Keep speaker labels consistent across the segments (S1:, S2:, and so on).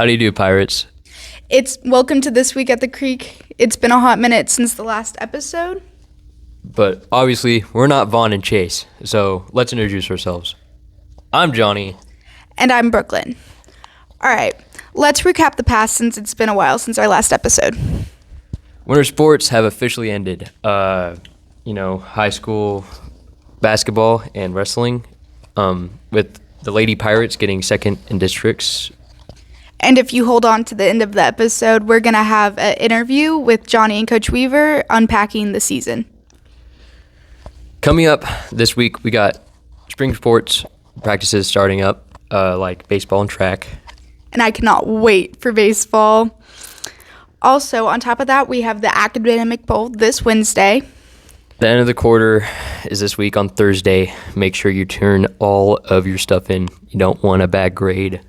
S1: How do you do, Pirates?
S2: It's welcome to This Week at the Creek. It's been a hot minute since the last episode.
S1: But obviously, we're not Vaughn and Chase, so let's introduce ourselves. I'm Johnny.
S2: And I'm Brooklyn. All right, let's recap the past since it's been a while since our last episode.
S1: Winter sports have officially ended. High school basketball and wrestling, with the Lady Pirates getting second in districts.
S2: And if you hold on to the end of the episode, we're going to have an interview with Johnny and Coach Weaver unpacking the season.
S1: Coming up this week, we got spring sports practices starting up, like baseball and track.
S2: And I cannot wait for baseball. Also, on top of that, we have the academic bowl this Wednesday.
S1: The end of the quarter is this week on Thursday. Make sure you turn all of your stuff in. You don't want a bad grade.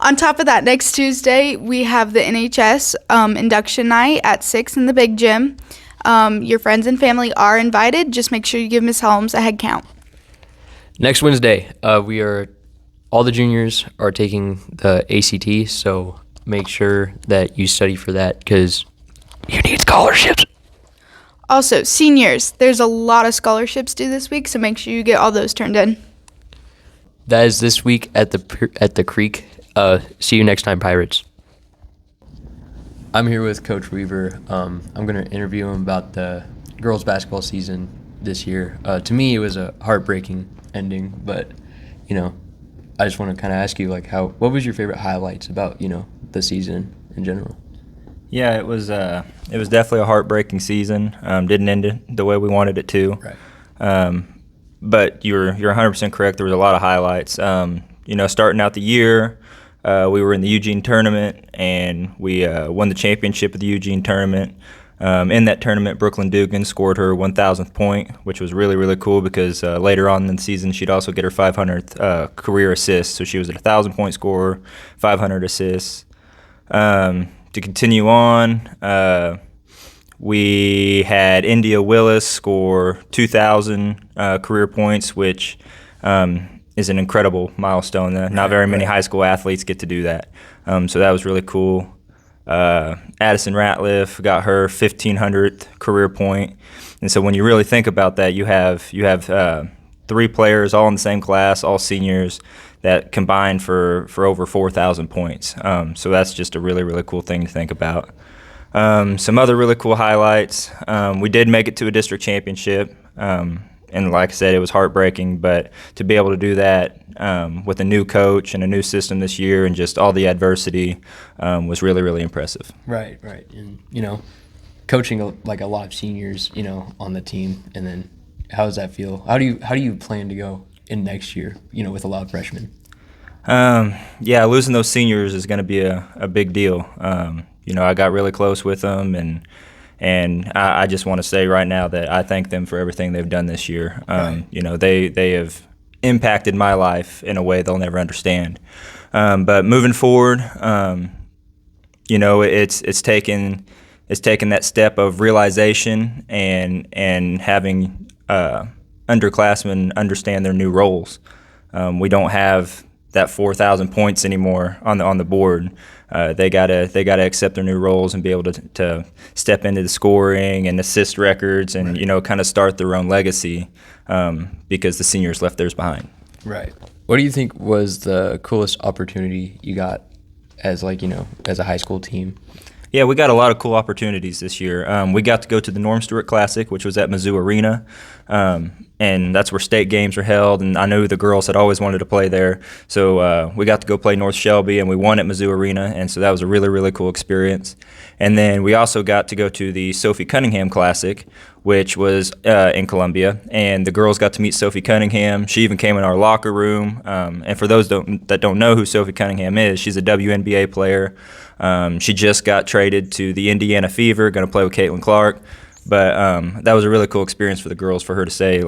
S2: On top of that, next Tuesday, we have the NHS induction night at 6 in the big gym. Your friends and family are invited. Just make sure you give Miss Helms a head count.
S1: Next Wednesday, all the juniors are taking the ACT, so make sure that you study for that because you need scholarships.
S2: Also, seniors, there's a lot of scholarships due this week, so make sure you get all those turned in.
S1: That is this week at the Creek. See you next time, Pirates. I'm here with Coach Weaver. I'm going to interview him about the girls' basketball season this year. To me, it was a heartbreaking ending, but, I just want to kind of ask you, what was your favorite highlights about, the season in general?
S3: Yeah, it was definitely a heartbreaking season. Didn't end it the way we wanted it to.
S1: Right.
S3: But you're 100% correct. There was a lot of highlights. Starting out the year, we were in the Eugene tournament, and we won the championship of the Eugene tournament. In that tournament, Brooklyn Dugan scored her 1,000th point, which was really, really cool because later on in the season, she'd also get her 500th career assist. So she was a 1,000-point scorer, 500 assists. To continue on, we had India Willis score 2,000 career points, which is an incredible milestone. Not very many high school athletes get to do that. So that was really cool. Addison Ratliff got her 1,500th career point. And so when you really think about that, you have three players all in the same class, all seniors, that combined for over 4,000 points. So that's just a really, really cool thing to think about. Some other really cool highlights. We did make it to a district championship. And like I said, it was heartbreaking, but to be able to do that with a new coach and a new system this year and just all the adversity was really, really impressive.
S1: Right. And, coaching a lot of seniors, on the team, and then how does that feel? How do you plan to go in next year, with a lot of freshmen?
S3: Losing those seniors is going to be a big deal. I got really close with them, and I just want to say right now that I thank them for everything they've done this year.
S1: Right.
S3: They have impacted my life in a way they'll never understand. But moving forward, it's taken that step of realization and having underclassmen understand their new roles. We don't have that 4,000 points anymore on the board. They gotta accept their new roles and be able to step into the scoring and assist records and kind of start their own legacy because the seniors left theirs behind.
S1: Right. What do you think was the coolest opportunity you got as as a high school team?
S3: Yeah, we got a lot of cool opportunities this year. We got to go to the Norm Stewart Classic, which was at Mizzou Arena, and that's where state games are held, and I knew the girls had always wanted to play there, so we got to go play North Shelby, and we won at Mizzou Arena, and so that was a really, really cool experience. And then we also got to go to the Sophie Cunningham Classic, which was in Columbia, and the girls got to meet Sophie Cunningham. She even came in our locker room, and for those that don't know who Sophie Cunningham is, she's a WNBA player. She just got traded to the Indiana Fever, going to play with Caitlin Clark. But that was a really cool experience for the girls, for her to say,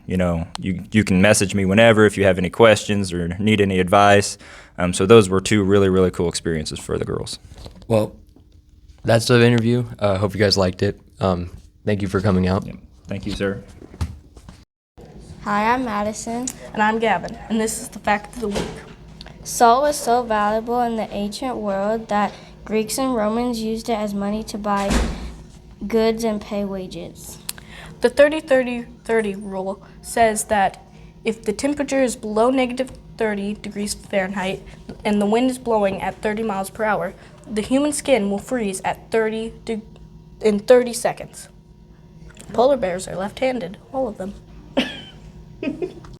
S3: you can message me whenever if you have any questions or need any advice. So those were two really, really cool experiences for the girls.
S1: Well, that's the interview. Hope you guys liked it. Thank you for coming out.
S3: Yep. Thank you, sir.
S4: Hi, I'm Madison.
S5: And I'm Gavin, and this is the Fact of the Week.
S4: Salt was so valuable in the ancient world that Greeks and Romans used it as money to buy goods and pay wages.
S5: The 30-30-30 rule says that if the temperature is below negative 30 degrees Fahrenheit and the wind is blowing at 30 miles per hour, the human skin will freeze at in 30 seconds. Polar bears are left-handed, all of them.